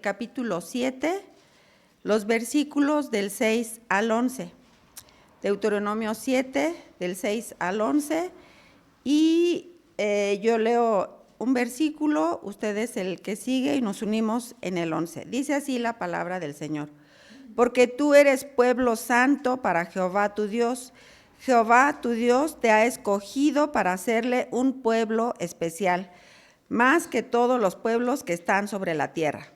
capítulo 7, los versículos del 6 al 11. Deuteronomio 7, del 6 al 11. Y yo leo un versículo, ustedes el que sigue y nos unimos en el 11. Dice así la palabra del Señor. Porque tú eres pueblo santo para Jehová tu Dios. Jehová tu Dios te ha escogido para hacerle un pueblo especial, más que todos los pueblos que están sobre la tierra.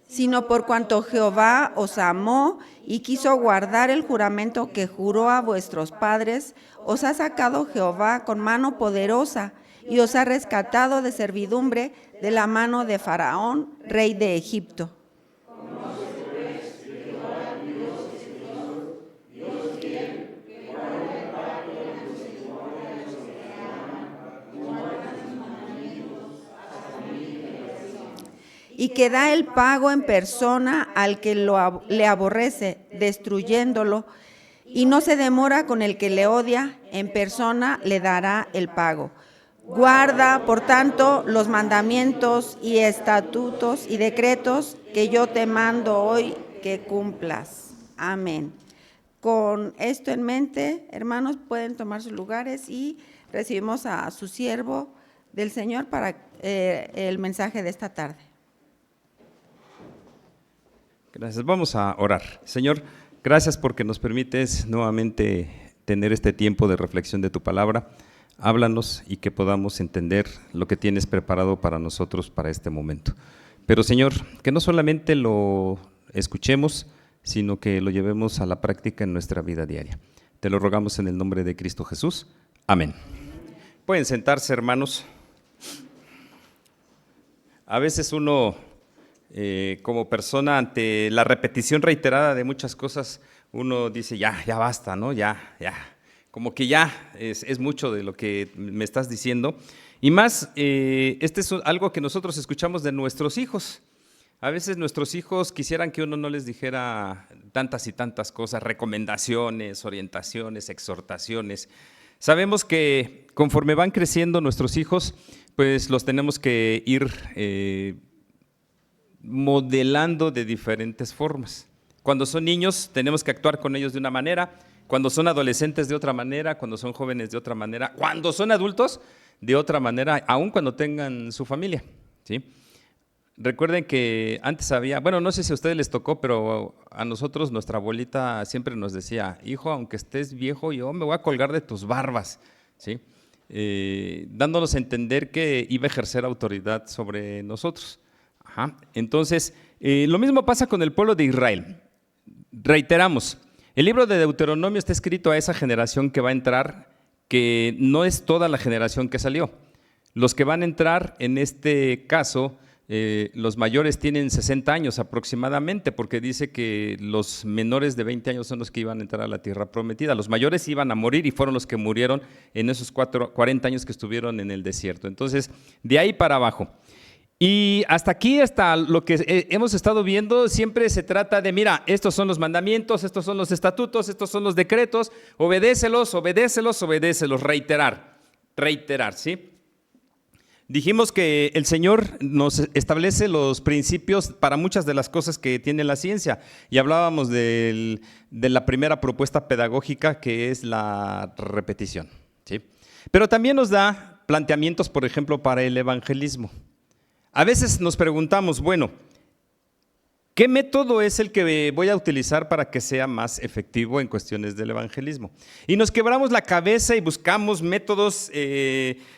Sino por cuanto Jehová os amó y quiso guardar el juramento que juró a vuestros padres, os ha sacado Jehová con mano poderosa y os ha rescatado de servidumbre de la mano de Faraón, rey de Egipto. Y que da el pago en persona al que le aborrece, destruyéndolo, y no se demora con el que le odia, en persona le dará el pago. Guarda, por tanto, los mandamientos y estatutos y decretos que yo te mando hoy que cumplas. Amén. Con esto en mente, hermanos, pueden tomar sus lugares y recibimos a su siervo del Señor para el mensaje de esta tarde. Gracias. Vamos a orar. Señor, gracias porque nos permites nuevamente tener este tiempo de reflexión de tu palabra. Háblanos y que podamos entender lo que tienes preparado para nosotros para este momento. Pero Señor, que no solamente lo escuchemos, sino que lo llevemos a la práctica en nuestra vida diaria. Te lo rogamos en el nombre de Cristo Jesús. Amén. Pueden sentarse, hermanos. A veces uno, como persona, ante la repetición reiterada de muchas cosas, uno dice, ya basta, ¿no? Ya. Como que ya es mucho de lo que me estás diciendo. Y más, este es algo que nosotros escuchamos de nuestros hijos. A veces nuestros hijos quisieran que uno no les dijera tantas y tantas cosas, recomendaciones, orientaciones, exhortaciones. Sabemos que conforme van creciendo nuestros hijos, pues los tenemos que ir modelando de diferentes formas. Cuando son niños tenemos que actuar con ellos de una manera, cuando son adolescentes de otra manera, cuando son jóvenes de otra manera, cuando son adultos de otra manera, aun cuando tengan su familia, ¿sí? Recuerden que antes había, bueno, no sé si a ustedes les tocó, pero a nosotros nuestra abuelita siempre nos decía, hijo, aunque estés viejo, yo me voy a colgar de tus barbas, ¿sí? Dándonos a entender que iba a ejercer autoridad sobre nosotros. Ajá. Entonces, lo mismo pasa con el pueblo de Israel. Reiteramos, el libro de Deuteronomio está escrito a esa generación que va a entrar, que no es toda la generación que salió. Los que van a entrar, en este caso, los mayores tienen 60 años aproximadamente, porque dice que los menores de 20 años son los que iban a entrar a la tierra prometida. Los mayores iban a morir y fueron los que murieron en esos 40 años que estuvieron en el desierto. Entonces, de ahí para abajo. Y hasta aquí, hasta lo que hemos estado viendo, siempre se trata de, mira, estos son los mandamientos, estos son los estatutos, estos son los decretos, obedécelos, reiterar, ¿sí? Dijimos que el Señor nos establece los principios para muchas de las cosas que tiene la ciencia y hablábamos de la primera propuesta pedagógica, que es la repetición, ¿sí? Pero también nos da planteamientos, por ejemplo, para el evangelismo. A veces nos preguntamos, bueno, ¿qué método es el que voy a utilizar para que sea más efectivo en cuestiones del evangelismo? Y nos quebramos la cabeza y buscamos métodos,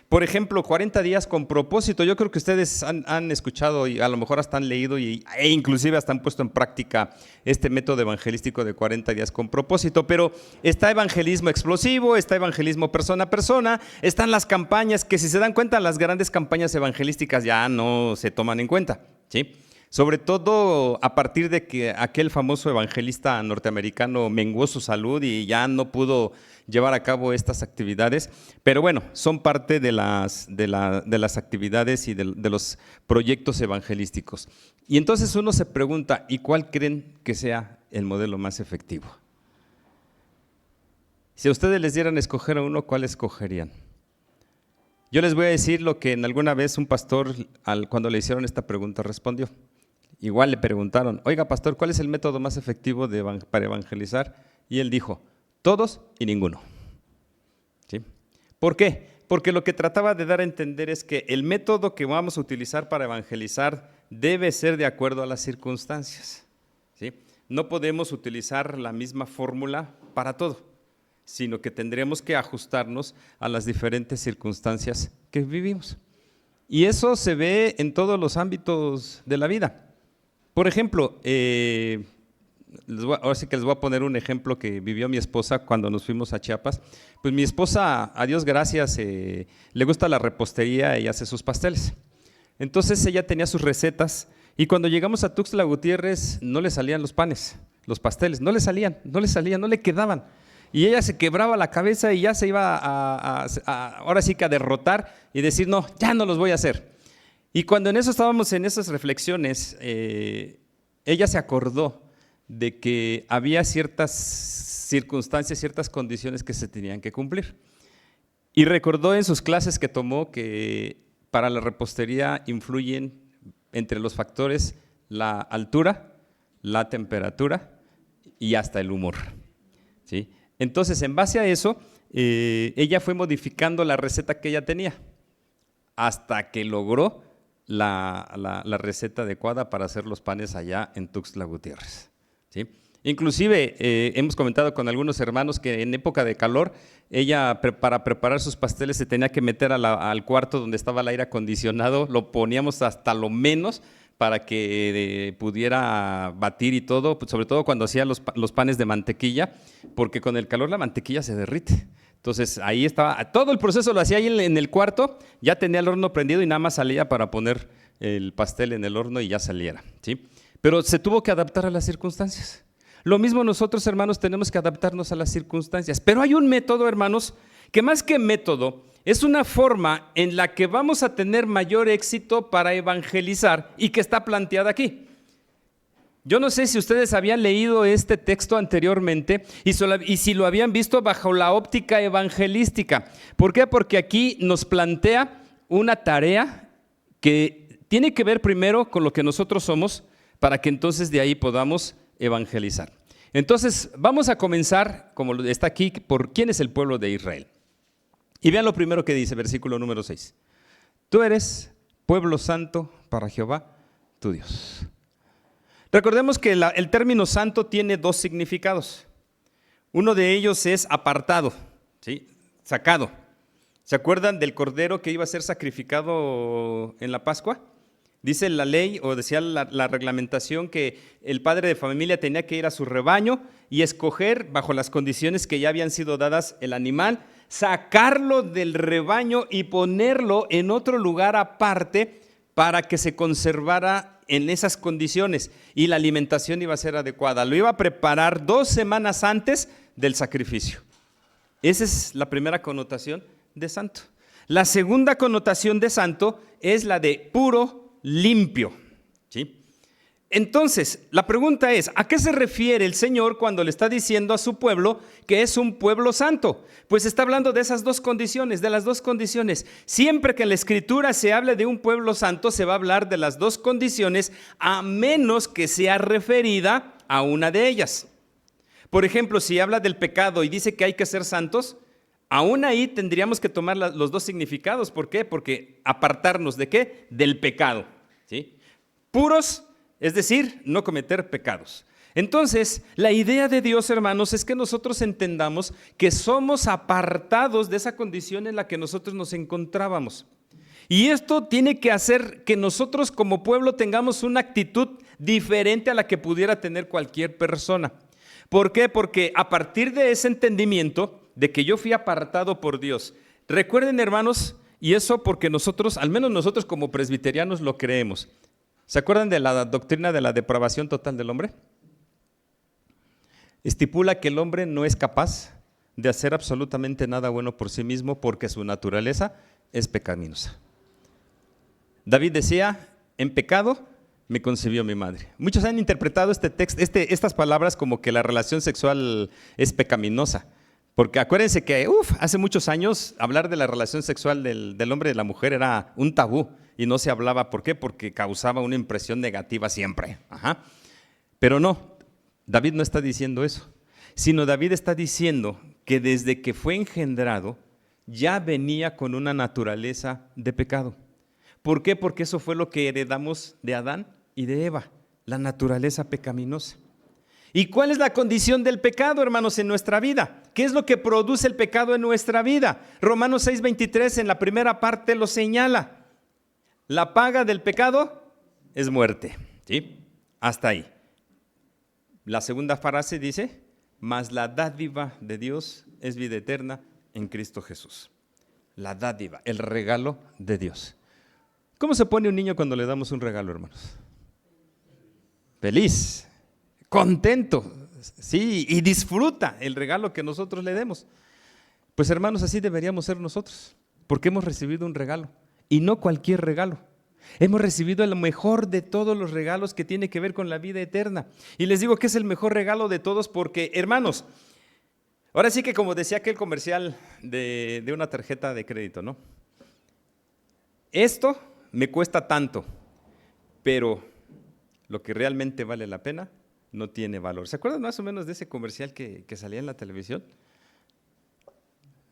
por ejemplo, 40 días con propósito. Yo creo que ustedes han escuchado y a lo mejor hasta han leído e inclusive hasta han puesto en práctica este método evangelístico de 40 días con propósito, pero está evangelismo explosivo, está evangelismo persona a persona, están las campañas que, si se dan cuenta, las grandes campañas evangelísticas ya no se toman en cuenta, ¿sí? Sobre todo a partir de que aquel famoso evangelista norteamericano menguó su salud y ya no pudo llevar a cabo estas actividades, pero bueno, son parte de las actividades y de los proyectos evangelísticos. Y entonces uno se pregunta, ¿y cuál creen que sea el modelo más efectivo. Si a ustedes les dieran a escoger a uno, ¿cuál escogerían? Yo les voy a decir lo que en alguna vez un pastor, cuando le hicieron esta pregunta, respondió. Igual le preguntaron, oiga pastor, ¿cuál es el método más efectivo para evangelizar? Y él dijo, todos y ninguno. ¿Sí? ¿Por qué? Porque lo que trataba de dar a entender es que el método que vamos a utilizar para evangelizar debe ser de acuerdo a las circunstancias. ¿Sí? No podemos utilizar la misma fórmula para todo, sino que tendremos que ajustarnos a las diferentes circunstancias que vivimos. Y eso se ve en todos los ámbitos de la vida. Por ejemplo, ahora sí que les voy a poner un ejemplo que vivió mi esposa cuando nos fuimos a Chiapas. Pues mi esposa, a Dios gracias, le gusta la repostería y hace sus pasteles. Entonces ella tenía sus recetas y cuando llegamos a Tuxtla Gutiérrez no le salían los panes, los pasteles, no le salían, no le quedaban. Y ella se quebraba la cabeza y ya se iba ahora sí que a derrotar y decir, no, ya no los voy a hacer. Y cuando en eso estábamos en esas reflexiones, ella se acordó de que había ciertas circunstancias, ciertas condiciones que se tenían que cumplir. Y recordó en sus clases que tomó que para la repostería influyen entre los factores la altura, la temperatura y hasta el humor. ¿Sí? Entonces, en base a eso, ella fue modificando la receta que ella tenía hasta que logró la receta adecuada para hacer los panes allá en Tuxtla Gutiérrez. ¿Sí? Inclusive, hemos comentado con algunos hermanos que en época de calor, ella para preparar sus pasteles se tenía que meter al cuarto donde estaba el aire acondicionado, lo poníamos hasta lo menos para que pudiera batir y todo, sobre todo cuando hacía los panes de mantequilla, porque con el calor la mantequilla se derrite. Entonces ahí estaba, todo el proceso lo hacía ahí en el cuarto, ya tenía el horno prendido y nada más salía para poner el pastel en el horno y ya saliera, ¿sí? Pero se tuvo que adaptar a las circunstancias. Lo mismo nosotros, hermanos, tenemos que adaptarnos a las circunstancias. Pero hay un método, hermanos, que más que método, es una forma en la que vamos a tener mayor éxito para evangelizar y que está planteada aquí. Yo no sé si ustedes habían leído este texto anteriormente y si lo habían visto bajo la óptica evangelística. ¿Por qué? Porque aquí nos plantea una tarea que tiene que ver primero con lo que nosotros somos para que entonces de ahí podamos evangelizar. Entonces vamos a comenzar, como está aquí, por quién es el pueblo de Israel. Y vean lo primero que dice, versículo número 6. Tú eres pueblo santo para Jehová, tu Dios. Recordemos que el término santo tiene dos significados. Uno de ellos es apartado, ¿sí? Sacado. ¿Se acuerdan del cordero que iba a ser sacrificado en la Pascua? Dice la ley, o decía la reglamentación, que el padre de familia tenía que ir a su rebaño y escoger, bajo las condiciones que ya habían sido dadas, el animal, sacarlo del rebaño y ponerlo en otro lugar aparte para que se conservara en esas condiciones y la alimentación iba a ser adecuada. Lo iba a preparar 2 semanas antes del sacrificio. Esa es la primera connotación de santo. La segunda connotación de santo es la de puro, limpio. ¿Sí? Entonces, la pregunta es, ¿a qué se refiere el Señor cuando le está diciendo a su pueblo que es un pueblo santo? Pues está hablando de esas dos condiciones, de las dos condiciones. Siempre que en la Escritura se hable de un pueblo santo, se va a hablar de las dos condiciones, a menos que sea referida a una de ellas. Por ejemplo, si habla del pecado y dice que hay que ser santos, aún ahí tendríamos que tomar los dos significados. ¿Por qué? Porque apartarnos ¿de qué? Del pecado. ¿Sí? Puros, es decir, no cometer pecados. Entonces, la idea de Dios, hermanos, es que nosotros entendamos que somos apartados de esa condición en la que nosotros nos encontrábamos. Y esto tiene que hacer que nosotros como pueblo tengamos una actitud diferente a la que pudiera tener cualquier persona. ¿Por qué? Porque a partir de ese entendimiento de que yo fui apartado por Dios, recuerden, hermanos, y eso porque nosotros, al menos nosotros como presbiterianos lo creemos. ¿Se acuerdan de la doctrina de la depravación total del hombre? Estipula que el hombre no es capaz de hacer absolutamente nada bueno por sí mismo porque su naturaleza es pecaminosa. David decía, en pecado me concibió mi madre. Muchos han interpretado este texto, estas palabras como que la relación sexual es pecaminosa. Porque acuérdense que hace muchos años hablar de la relación sexual del hombre y de la mujer era un tabú y no se hablaba. ¿Por qué? Porque causaba una impresión negativa siempre. Pero no, David no está diciendo eso, sino David está diciendo que desde que fue engendrado ya venía con una naturaleza de pecado. ¿Por qué? Porque eso fue lo que heredamos de Adán y de Eva, la naturaleza pecaminosa. ¿Y cuál es la condición del pecado, hermanos, en nuestra vida? ¿Qué es lo que produce el pecado en nuestra vida? Romanos 6:23 en la primera parte lo señala. La paga del pecado es muerte. ¿Sí? Hasta ahí. La segunda frase dice, mas la dádiva de Dios es vida eterna en Cristo Jesús. La dádiva, el regalo de Dios. ¿Cómo se pone un niño cuando le damos un regalo, hermanos? Feliz, contento, sí, y disfruta el regalo que nosotros le demos. Pues hermanos, así deberíamos ser nosotros, porque hemos recibido un regalo, y no cualquier regalo. Hemos recibido el mejor de todos los regalos que tiene que ver con la vida eterna. Y les digo que es el mejor regalo de todos porque, hermanos, ahora sí que como decía aquel comercial de una tarjeta de crédito, ¿no? Esto me cuesta tanto, pero lo que realmente vale la pena no tiene valor. ¿Se acuerdan más o menos de ese comercial que salía en la televisión?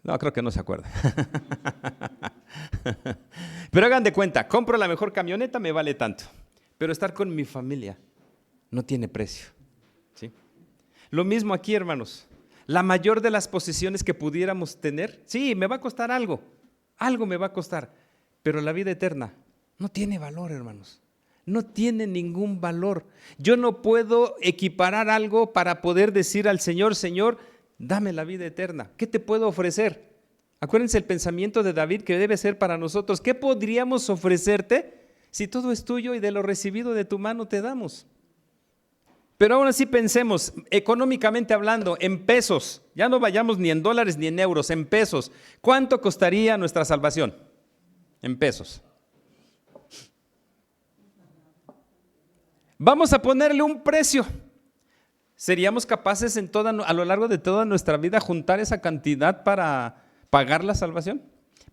No, creo que no se acuerdan. Pero hagan de cuenta, compro la mejor camioneta, me vale tanto, pero estar con mi familia no tiene precio. ¿Sí? Lo mismo aquí, hermanos. La mayor de las posesiones que pudiéramos tener, sí, me va a costar algo me va a costar, pero la vida eterna no tiene valor, hermanos. No tiene ningún valor. Yo no puedo equiparar algo para poder decir al Señor, Señor, dame la vida eterna. ¿Qué te puedo ofrecer? Acuérdense el pensamiento de David que debe ser para nosotros. ¿Qué podríamos ofrecerte si todo es tuyo y de lo recibido de tu mano te damos? Pero aún así pensemos, económicamente hablando, en pesos. Ya no vayamos ni en dólares ni en euros, en pesos. ¿Cuánto costaría nuestra salvación? En pesos. Vamos a ponerle un precio. ¿Seríamos capaces a lo largo de toda nuestra vida juntar esa cantidad para pagar la salvación?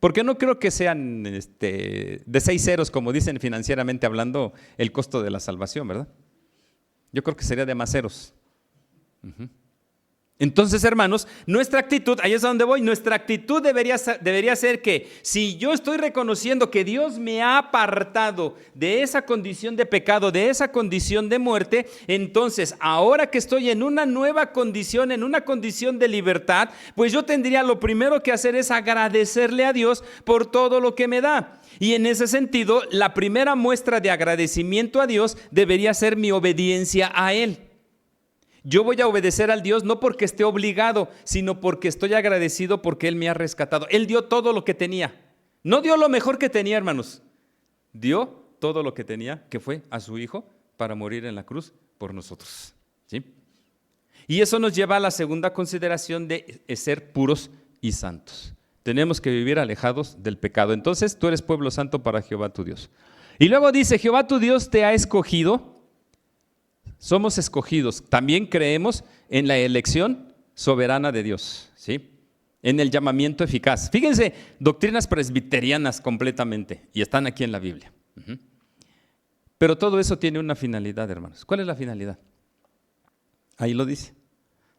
Porque no creo que sean de 6 ceros, como dicen financieramente hablando, el costo de la salvación, ¿verdad? Yo creo que sería de más ceros. Entonces, hermanos, nuestra actitud, ahí es a donde voy, nuestra actitud debería ser que si yo estoy reconociendo que Dios me ha apartado de esa condición de pecado, de esa condición de muerte, entonces ahora que estoy en una nueva condición, en una condición de libertad, pues yo tendría lo primero que hacer es agradecerle a Dios por todo lo que me da. Y en ese sentido, la primera muestra de agradecimiento a Dios debería ser mi obediencia a Él. Yo voy a obedecer al Dios no porque esté obligado, sino porque estoy agradecido porque Él me ha rescatado. Él dio todo lo que tenía. No dio lo mejor que tenía, hermanos. Dio todo lo que tenía, que fue a su Hijo para morir en la cruz por nosotros. ¿Sí? Y eso nos lleva a la segunda consideración de ser puros y santos. Tenemos que vivir alejados del pecado. Entonces, tú eres pueblo santo para Jehová tu Dios. Y luego dice, Jehová tu Dios te ha escogido. Somos escogidos. También creemos en la elección soberana de Dios, ¿sí? En el llamamiento eficaz. Fíjense, doctrinas presbiterianas completamente, y están aquí en la Biblia. Pero todo eso tiene una finalidad, hermanos. ¿Cuál es la finalidad? Ahí lo dice.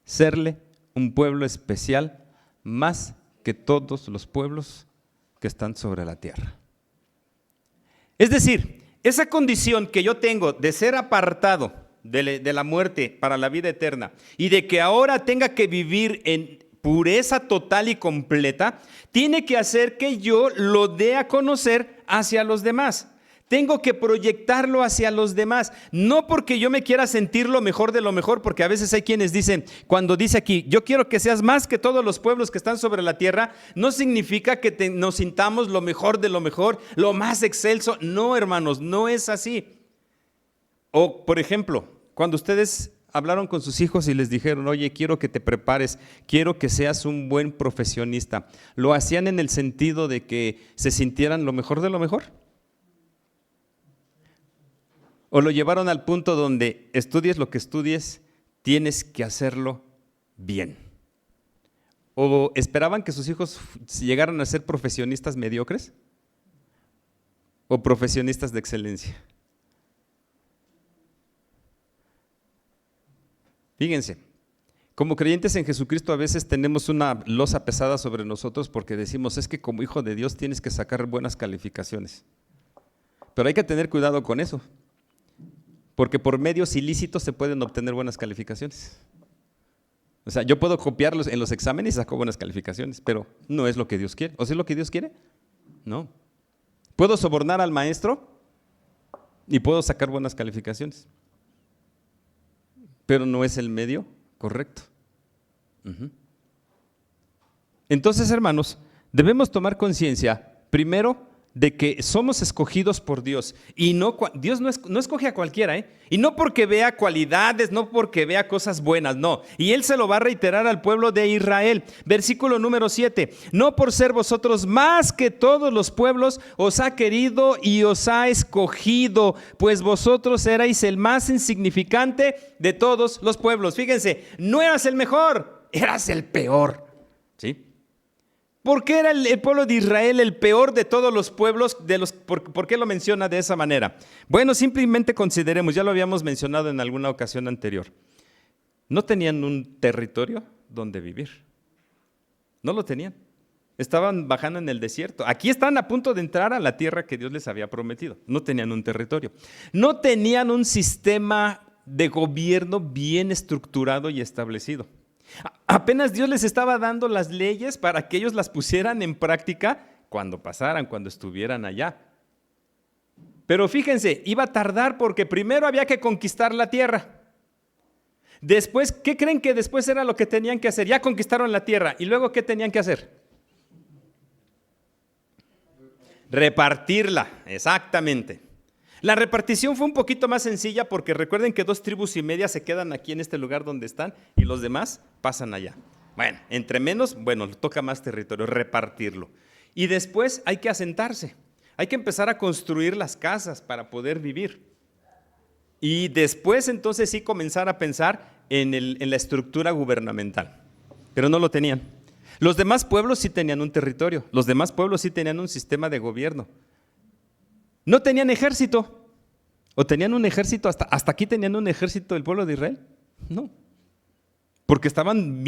Serle un pueblo especial más que todos los pueblos que están sobre la tierra. Es decir, esa condición que yo tengo de ser apartado de la muerte para la vida eterna y de que ahora tenga que vivir en pureza total y completa, tiene que hacer que yo lo dé a conocer hacia los demás. Tengo que proyectarlo hacia los demás, no porque yo me quiera sentir lo mejor de lo mejor, porque a veces hay quienes dicen, cuando dice aquí, yo quiero que seas más que todos los pueblos que están sobre la tierra, no significa que nos sintamos lo mejor de lo mejor, lo más excelso. No, hermanos, no es así. O, por ejemplo, cuando ustedes hablaron con sus hijos y les dijeron, oye, quiero que te prepares, quiero que seas un buen profesionista, ¿lo hacían en el sentido de que se sintieran lo mejor de lo mejor? ¿O lo llevaron al punto donde estudies lo que estudies, tienes que hacerlo bien? ¿O esperaban que sus hijos llegaran a ser profesionistas mediocres? ¿O profesionistas de excelencia? Fíjense, como creyentes en Jesucristo a veces tenemos una losa pesada sobre nosotros porque decimos, es que como hijo de Dios tienes que sacar buenas calificaciones. Pero hay que tener cuidado con eso, porque por medios ilícitos se pueden obtener buenas calificaciones. O sea, yo puedo copiarlos en los exámenes y saco buenas calificaciones, pero no es lo que Dios quiere. ¿O sí es lo que Dios quiere? No. Puedo sobornar al maestro y puedo sacar buenas calificaciones, pero no es el medio correcto. Entonces, hermanos, debemos tomar conciencia, primero, de que somos escogidos por Dios. Y Dios no escoge a cualquiera, y no porque vea cualidades, no porque vea cosas buenas, no. Y Él se lo va a reiterar al pueblo de Israel. Versículo número 7. No por ser vosotros más que todos los pueblos, os ha querido y os ha escogido, pues vosotros erais el más insignificante de todos los pueblos. Fíjense, no eras el mejor, eras el peor. ¿Sí? ¿Por qué era el pueblo de Israel el peor de todos los pueblos? ¿Por qué lo menciona de esa manera? Bueno, simplemente consideremos, ya lo habíamos mencionado en alguna ocasión anterior. No tenían un territorio donde vivir. No lo tenían. Estaban bajando en el desierto. Aquí están a punto de entrar a la tierra que Dios les había prometido. No tenían un territorio. No tenían un sistema de gobierno bien estructurado y establecido. Apenas Dios les estaba dando las leyes para que ellos las pusieran en práctica cuando pasaran, cuando estuvieran allá. Pero fíjense, iba a tardar porque primero había que conquistar la tierra. Después, ¿qué creen que después era lo que tenían que hacer? Ya conquistaron la tierra. ¿Y luego qué tenían que hacer? Repartirla, exactamente. La repartición fue un poquito más sencilla porque recuerden que 2 tribus y media se quedan aquí en este lugar donde están y los demás pasan allá. Bueno, entre menos, toca más territorio, repartirlo. Y después hay que asentarse, hay que empezar a construir las casas para poder vivir. Y después entonces sí comenzar a pensar en la estructura gubernamental, pero no lo tenían. Los demás pueblos sí tenían un territorio, los demás pueblos sí tenían un sistema de gobierno. No tenían ejército, o tenían un ejército, hasta aquí tenían un ejército del pueblo de Israel. No, porque estaban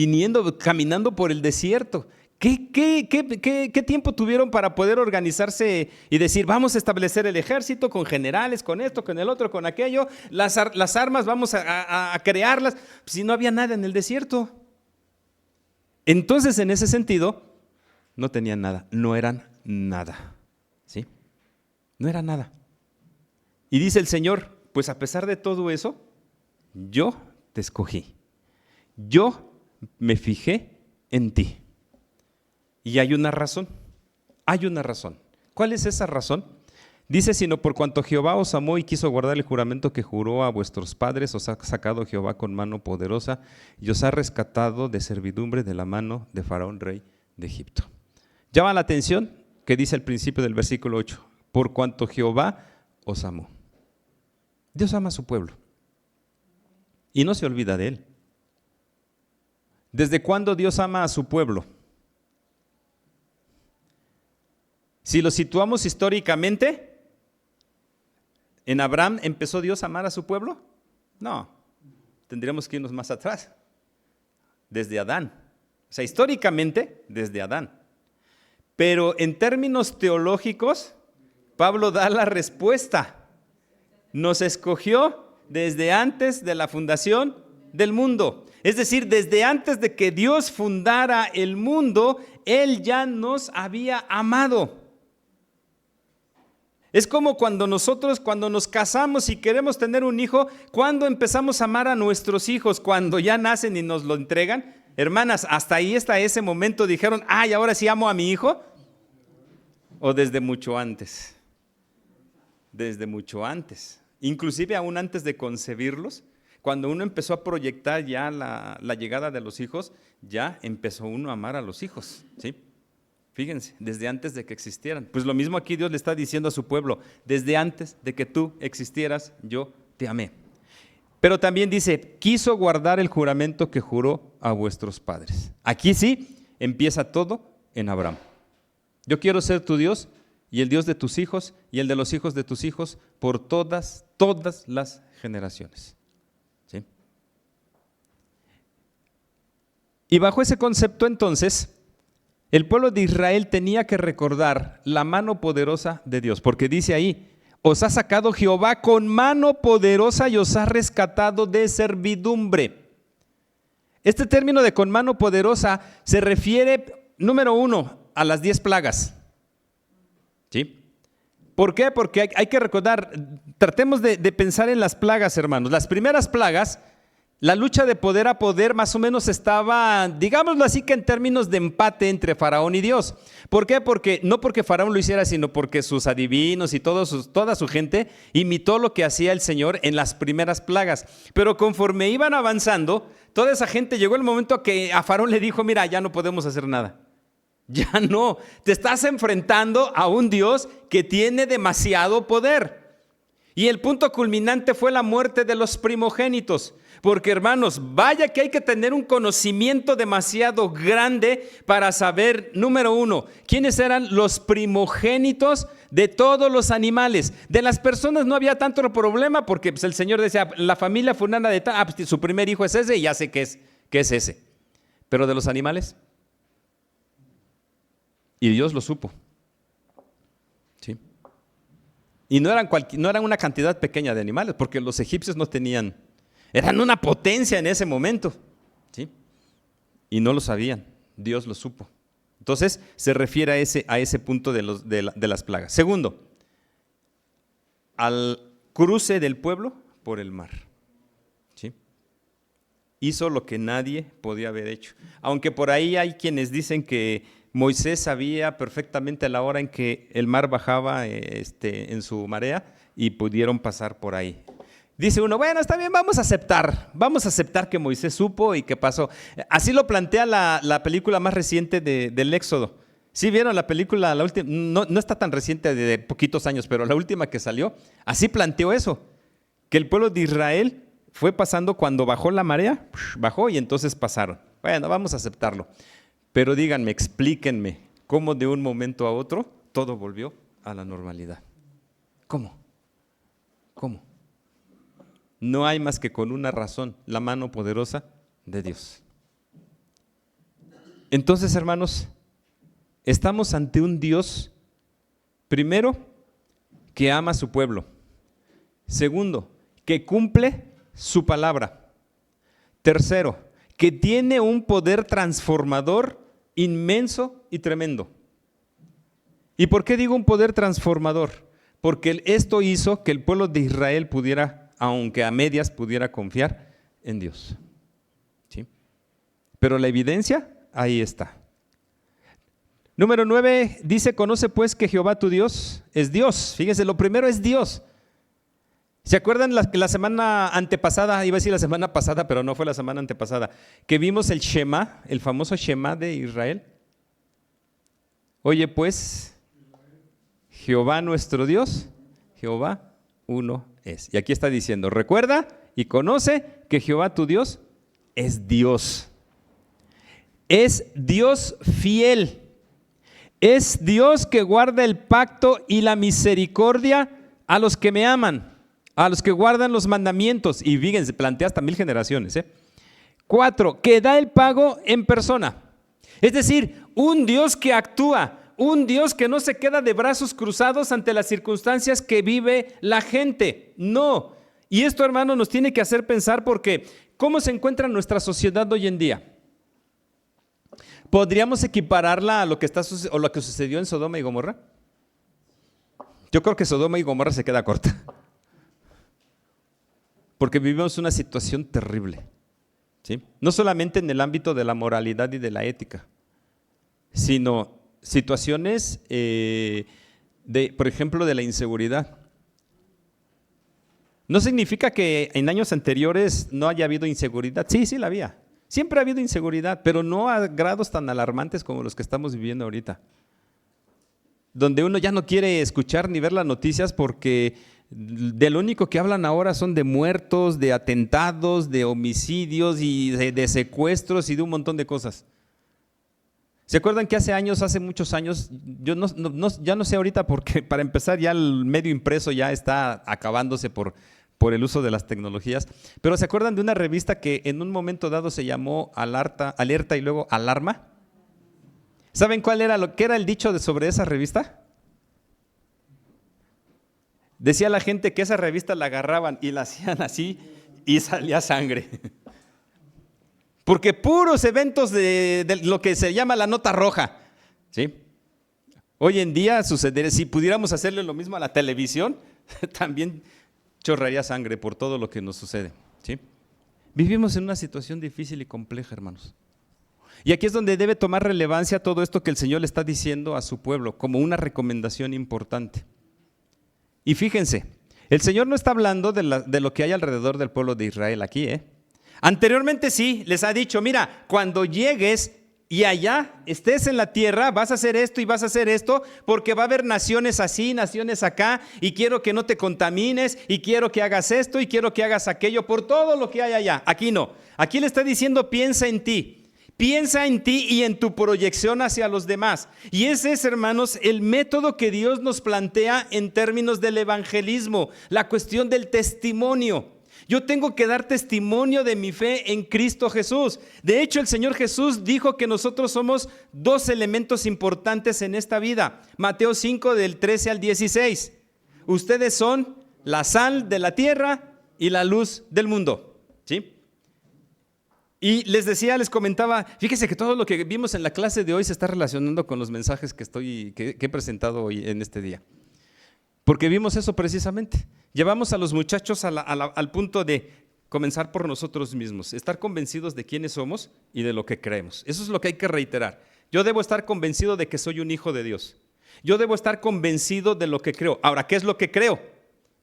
caminando por el desierto. ¿Qué tiempo tuvieron para poder organizarse y decir, vamos a establecer el ejército con generales, con esto, con el otro, con aquello, las armas vamos a crearlas? Si no había nada en el desierto. Entonces, en ese sentido, no tenían nada, no eran nada, ¿sí? No era nada. Y dice el Señor, pues a pesar de todo eso, yo te escogí. Yo me fijé en ti. Y hay una razón. ¿Cuál es esa razón? Dice, sino por cuanto Jehová os amó y quiso guardar el juramento que juró a vuestros padres, os ha sacado Jehová con mano poderosa y os ha rescatado de servidumbre de la mano de Faraón, rey de Egipto. Llama la atención que dice al principio del versículo 8. Por cuanto Jehová os amó. Dios ama a su pueblo y no se olvida de él. ¿Desde cuándo Dios ama a su pueblo? Si lo situamos históricamente, ¿en Abraham empezó Dios a amar a su pueblo? No, tendríamos que irnos más atrás, desde Adán. O sea, históricamente, desde Adán. Pero en términos teológicos, Pablo da la respuesta. Nos escogió desde antes de la fundación del mundo. Es decir, desde antes de que Dios fundara el mundo, Él ya nos había amado. Es como cuando nos casamos y queremos tener un hijo, ¿cuándo empezamos a amar a nuestros hijos? Cuando ya nacen y nos lo entregan. Hermanas, hasta ese momento dijeron, ay, ahora sí amo a mi hijo. ¿O desde mucho antes? Desde mucho antes, inclusive aún antes de concebirlos, cuando uno empezó a proyectar ya la llegada de los hijos, ya empezó uno a amar a los hijos, ¿sí? Fíjense, desde antes de que existieran. Pues lo mismo aquí Dios le está diciendo a su pueblo, desde antes de que tú existieras, yo te amé. Pero también dice, quiso guardar el juramento que juró a vuestros padres. Aquí sí empieza todo en Abraham. Yo quiero ser tu Dios y el Dios de tus hijos y el de los hijos de tus hijos por todas las generaciones. ¿Sí? Y bajo ese concepto entonces, el pueblo de Israel tenía que recordar la mano poderosa de Dios, porque dice ahí, os ha sacado Jehová con mano poderosa y os ha rescatado de servidumbre. Este término de con mano poderosa se refiere, número 1, a las 10 plagas. ¿Sí? ¿Por qué? Porque hay que recordar, tratemos de pensar en las plagas, hermanos. Las primeras plagas, la lucha de poder a poder más o menos estaba, digámoslo así, que en términos de empate entre Faraón y Dios. ¿Por qué? Porque no porque Faraón lo hiciera, sino porque sus adivinos y toda su gente imitó lo que hacía el Señor en las primeras plagas. Pero conforme iban avanzando, toda esa gente llegó el momento que a Faraón le dijo, mira, ya no podemos hacer nada. Ya no, te estás enfrentando a un Dios que tiene demasiado poder. Y el punto culminante fue la muerte de los primogénitos. Porque, hermanos, vaya que hay que tener un conocimiento demasiado grande para saber, número 1, quiénes eran los primogénitos de todos los animales. De las personas no había tanto problema porque pues, el Señor decía, la familia fulana de tal, pues, su primer hijo es ese y ya sé que es ese. Pero de los animales, y Dios lo supo. ¿Sí? Y no eran una cantidad pequeña de animales, porque los egipcios no tenían, eran una potencia en ese momento. ¿Sí? Y no lo sabían, Dios lo supo. Entonces se refiere a ese punto de las plagas. Segundo, al cruce del pueblo por el mar. ¿Sí? Hizo lo que nadie podía haber hecho. Aunque por ahí hay quienes dicen que Moisés sabía perfectamente la hora en que el mar bajaba en su marea y pudieron pasar por ahí. Dice uno, bueno, está bien, vamos a aceptar que Moisés supo y que pasó. Así lo plantea la película más reciente del Éxodo. ¿Sí vieron la película? La última, no está tan reciente, de poquitos años, pero la última que salió, así planteó eso, que el pueblo de Israel fue pasando cuando bajó la marea, bajó y entonces pasaron. Bueno, vamos a aceptarlo. Pero díganme, explíquenme, ¿cómo de un momento a otro todo volvió a la normalidad? ¿Cómo? No hay más que con una razón, la mano poderosa de Dios. Entonces, hermanos, estamos ante un Dios, primero, que ama a su pueblo. Segundo, que cumple su palabra. Tercero, que tiene un poder transformador inmenso y tremendo. ¿Y por qué digo un poder transformador? Porque esto hizo que el pueblo de Israel pudiera, aunque a medias, pudiera confiar en Dios. ¿Sí? Pero la evidencia ahí está. Número 9 dice, conoce pues que Jehová tu Dios es Dios. Fíjense, lo primero es Dios. ¿Se acuerdan la semana antepasada, iba a decir la semana pasada, pero no fue la semana antepasada, que vimos el Shema, el famoso Shema de Israel? Oye pues, Jehová nuestro Dios, Jehová uno es. Y aquí está diciendo, recuerda y conoce que Jehová tu Dios es Dios. Es Dios fiel. Es Dios que guarda el pacto y la misericordia a los que me aman, a los que guardan los mandamientos. Y fíjense, plantea hasta 1000 generaciones. 4, que da el pago en persona. Es decir, un Dios que actúa, un Dios que no se queda de brazos cruzados ante las circunstancias que vive la gente. No. Y esto, hermano, nos tiene que hacer pensar porque ¿cómo se encuentra nuestra sociedad hoy en día? ¿Podríamos equipararla a lo que sucedió en Sodoma y Gomorra? Yo creo que Sodoma y Gomorra se queda corta. Porque vivimos una situación terrible. ¿Sí? No solamente en el ámbito de la moralidad y de la ética, sino situaciones, por ejemplo, de la inseguridad. No significa que en años anteriores no haya habido inseguridad. Sí la había. Siempre ha habido inseguridad, pero no a grados tan alarmantes como los que estamos viviendo ahorita. Donde uno ya no quiere escuchar ni ver las noticias porque De lo único que hablan ahora son de muertos, de atentados, de homicidios y de secuestros y de un montón de cosas. ¿Se acuerdan que hace muchos años, yo ya no sé ahorita porque para empezar ya el medio impreso ya está acabándose por el uso de las tecnologías, pero ¿se acuerdan de una revista que en un momento dado se llamó Alerta y luego Alarma? ¿Saben qué era el dicho sobre esa revista? Decía la gente que esa revista la agarraban y la hacían así y salía sangre. Porque puros eventos de lo que se llama la nota roja, ¿sí? Hoy en día sucedería, si pudiéramos hacerle lo mismo a la televisión, también chorraría sangre por todo lo que nos sucede, ¿sí? Vivimos en una situación difícil y compleja, hermanos. Y aquí es donde debe tomar relevancia todo esto que el Señor le está diciendo a su pueblo, como una recomendación importante. Y fíjense, el Señor no está hablando de lo que hay alrededor del pueblo de Israel aquí, Anteriormente sí, les ha dicho, mira, cuando llegues y allá estés en la tierra, vas a hacer esto y vas a hacer esto, porque va a haber naciones así, naciones acá, y quiero que no te contamines, y quiero que hagas esto, y quiero que hagas aquello, por todo lo que hay allá. Aquí no, aquí le está diciendo, piensa en ti y en tu proyección hacia los demás. Y ese es, hermanos, el método que Dios nos plantea en términos del evangelismo, la cuestión del testimonio. Yo tengo que dar testimonio de mi fe en Cristo Jesús. De hecho, el Señor Jesús dijo que nosotros somos dos elementos importantes en esta vida. Mateo 5, del 13 al 16. Ustedes son la sal de la tierra y la luz del mundo, ¿sí? Y les comentaba, fíjese que todo lo que vimos en la clase de hoy se está relacionando con los mensajes que he presentado hoy en este día. Porque vimos eso precisamente. Llevamos a los muchachos al punto de comenzar por nosotros mismos, estar convencidos de quiénes somos y de lo que creemos. Eso es lo que hay que reiterar. Yo debo estar convencido de que soy un hijo de Dios. Yo debo estar convencido de lo que creo. Ahora, ¿qué es lo que creo?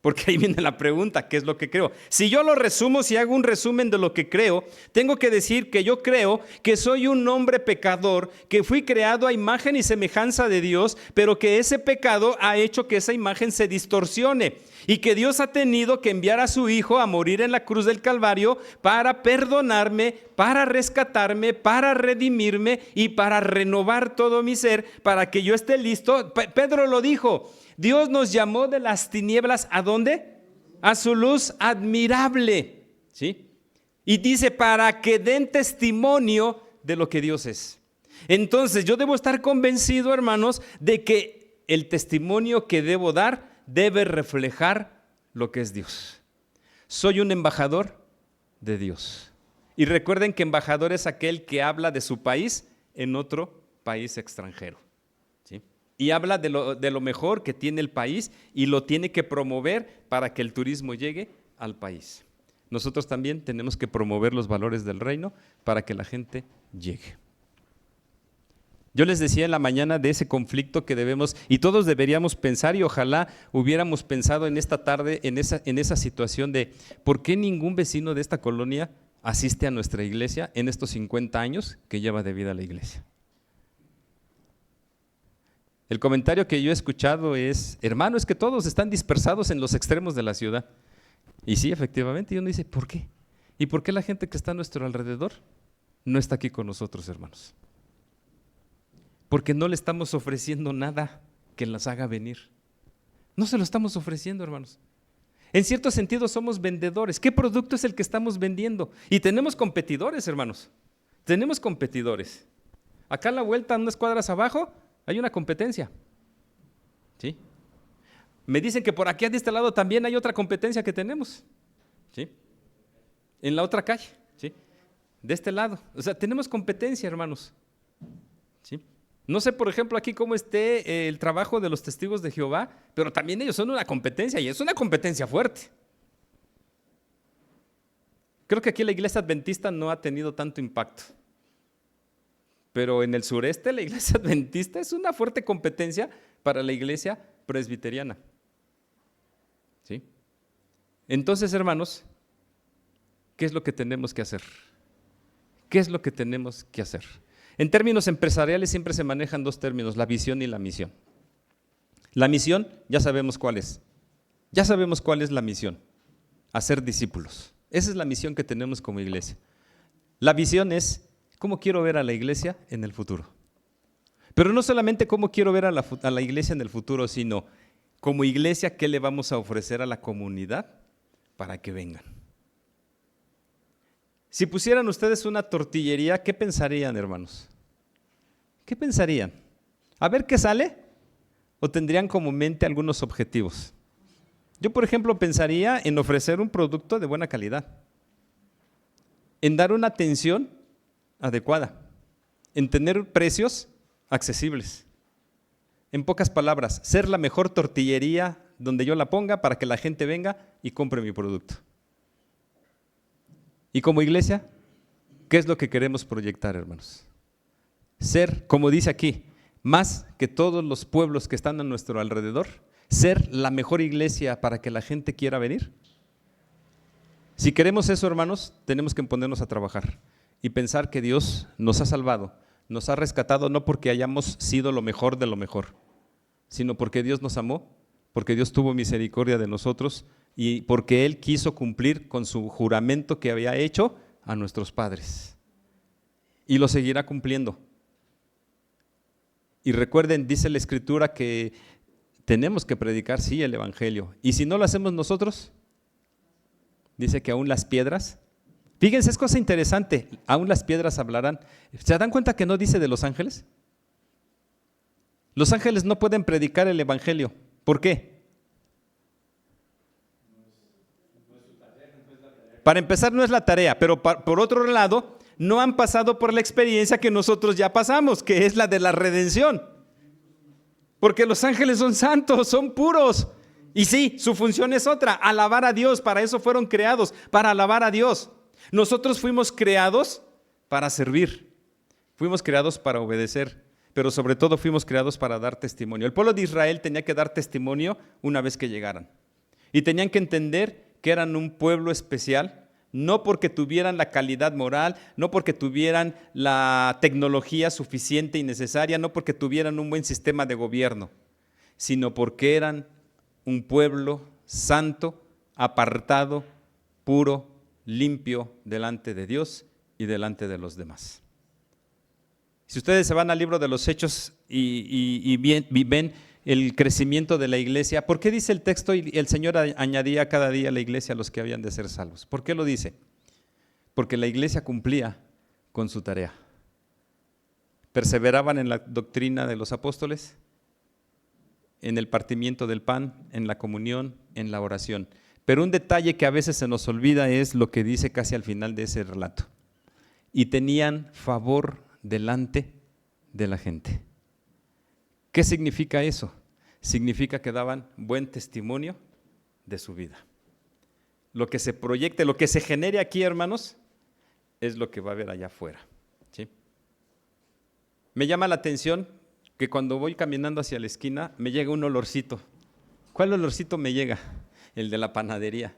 Porque ahí viene la pregunta, ¿qué es lo que creo? Si yo lo resumo, si hago un resumen de lo que creo, tengo que decir que yo creo que soy un hombre pecador, que fui creado a imagen y semejanza de Dios, pero que ese pecado ha hecho que esa imagen se distorsione y que Dios ha tenido que enviar a su Hijo a morir en la cruz del Calvario para perdonarme, para rescatarme, para redimirme y para renovar todo mi ser, para que yo esté listo. Pedro lo dijo. Dios nos llamó de las tinieblas, ¿a dónde? A su luz admirable, ¿sí? Y dice, para que den testimonio de lo que Dios es. Entonces, yo debo estar convencido, hermanos, de que el testimonio que debo dar debe reflejar lo que es Dios. Soy un embajador de Dios. Y recuerden que embajador es aquel que habla de su país en otro país extranjero. Y habla de lo mejor que tiene el país y lo tiene que promover para que el turismo llegue al país. Nosotros también tenemos que promover los valores del reino para que la gente llegue. Yo les decía en la mañana de ese conflicto que debemos, y todos deberíamos pensar, y ojalá hubiéramos pensado en esta tarde en esa situación de ¿por qué ningún vecino de esta colonia asiste a nuestra iglesia en estos 50 años que lleva de vida la iglesia? El comentario que yo he escuchado es, hermano, es que todos están dispersados en los extremos de la ciudad. Y sí, efectivamente, y uno dice, ¿por qué? ¿Y por qué la gente que está a nuestro alrededor no está aquí con nosotros, hermanos? Porque no le estamos ofreciendo nada que las haga venir. No se lo estamos ofreciendo, hermanos. En cierto sentido somos vendedores. ¿Qué producto es el que estamos vendiendo? Y tenemos competidores, hermanos. Tenemos competidores. Acá a la vuelta, unas cuadras abajo, hay una competencia, ¿sí? Me dicen que por aquí de este lado también hay otra competencia que tenemos, ¿sí? En la otra calle, ¿sí? De este lado, o sea, tenemos competencia, hermanos, ¿sí? No sé, por ejemplo, aquí cómo esté el trabajo de los testigos de Jehová, pero también ellos son una competencia y es una competencia fuerte. Creo que aquí la iglesia adventista no ha tenido tanto impacto. Pero en el sureste la iglesia adventista es una fuerte competencia para la iglesia presbiteriana. ¿Sí? Entonces, hermanos, ¿qué es lo que tenemos que hacer? ¿Qué es lo que tenemos que hacer? En términos empresariales siempre se manejan dos términos, la visión y la misión. La misión ya sabemos cuál es. Ya sabemos cuál es la misión, hacer discípulos. Esa es la misión que tenemos como iglesia. La visión es cómo quiero ver a la iglesia en el futuro. Pero no solamente cómo quiero ver a la iglesia en el futuro, sino como iglesia, ¿qué le vamos a ofrecer a la comunidad para que vengan? Si pusieran ustedes una tortillería, ¿qué pensarían, hermanos? ¿Qué pensarían? ¿A ver qué sale? ¿O tendrían como mente algunos objetivos? Yo, por ejemplo, pensaría en ofrecer un producto de buena calidad, en dar una atención adecuada, en tener precios accesibles. En pocas palabras, ser la mejor tortillería donde yo la ponga para que la gente venga y compre mi producto. Y como iglesia, ¿qué es lo que queremos proyectar, hermanos? Ser, como dice aquí, más que todos los pueblos que están a nuestro alrededor, ser la mejor iglesia para que la gente quiera venir. Si queremos eso, hermanos, tenemos que ponernos a trabajar y pensar que Dios nos ha salvado, nos ha rescatado no porque hayamos sido lo mejor de lo mejor, sino porque Dios nos amó, porque Dios tuvo misericordia de nosotros y porque Él quiso cumplir con su juramento que había hecho a nuestros padres. Y lo seguirá cumpliendo. Y recuerden, dice la Escritura que tenemos que predicar, sí, el Evangelio. Y si no lo hacemos nosotros, dice que aún las piedras, fíjense, es cosa interesante, aún las piedras hablarán. ¿Se dan cuenta que no dice de los ángeles? Los ángeles no pueden predicar el Evangelio. ¿Por qué? Para empezar, no es la tarea, pero por otro lado, no han pasado por la experiencia que nosotros ya pasamos, que es la de la redención. Porque los ángeles son santos, son puros. Y sí, su función es otra, alabar a Dios. Para eso fueron creados, para alabar a Dios. Nosotros fuimos creados para servir, fuimos creados para obedecer, pero sobre todo fuimos creados para dar testimonio. El pueblo de Israel tenía que dar testimonio una vez que llegaran. Y tenían que entender que eran un pueblo especial, no porque tuvieran la calidad moral, no porque tuvieran la tecnología suficiente y necesaria, no porque tuvieran un buen sistema de gobierno, sino porque eran un pueblo santo, apartado, puro, limpio delante de Dios y delante de los demás. Si ustedes se van al libro de los Hechos y ven el crecimiento de la iglesia, ¿por qué dice el texto y el Señor añadía cada día a la iglesia a los que habían de ser salvos? ¿Por qué lo dice? Porque la iglesia cumplía con su tarea. Perseveraban en la doctrina de los apóstoles, en el partimiento del pan, en la comunión, en la oración. Pero un detalle que a veces se nos olvida es lo que dice casi al final de ese relato. Y tenían favor delante de la gente. ¿Qué significa eso? Significa que daban buen testimonio de su vida. Lo que se proyecte, lo que se genere aquí, hermanos, es lo que va a haber allá afuera. ¿Sí? Me llama la atención que cuando voy caminando hacia la esquina me llega un olorcito. ¿Cuál olorcito me llega? El de la panadería.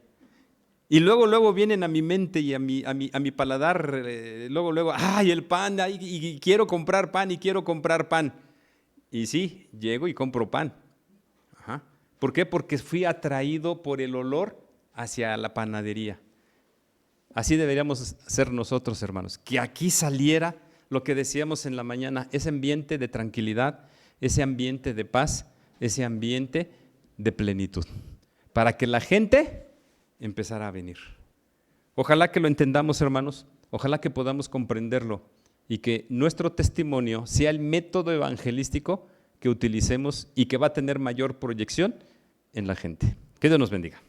Y luego vienen a mi mente y a mi paladar, luego, ¡ay, el pan! Ay, y quiero comprar pan, y quiero comprar pan. Y sí, llego y compro pan. Ajá. ¿Por qué? Porque fui atraído por el olor hacia la panadería. Así deberíamos ser nosotros, hermanos, que aquí saliera lo que decíamos en la mañana, ese ambiente de tranquilidad, ese ambiente de paz, ese ambiente de plenitud, para que la gente empezara a venir. Ojalá que lo entendamos, hermanos, ojalá que podamos comprenderlo y que nuestro testimonio sea el método evangelístico que utilicemos y que va a tener mayor proyección en la gente. Que Dios nos bendiga.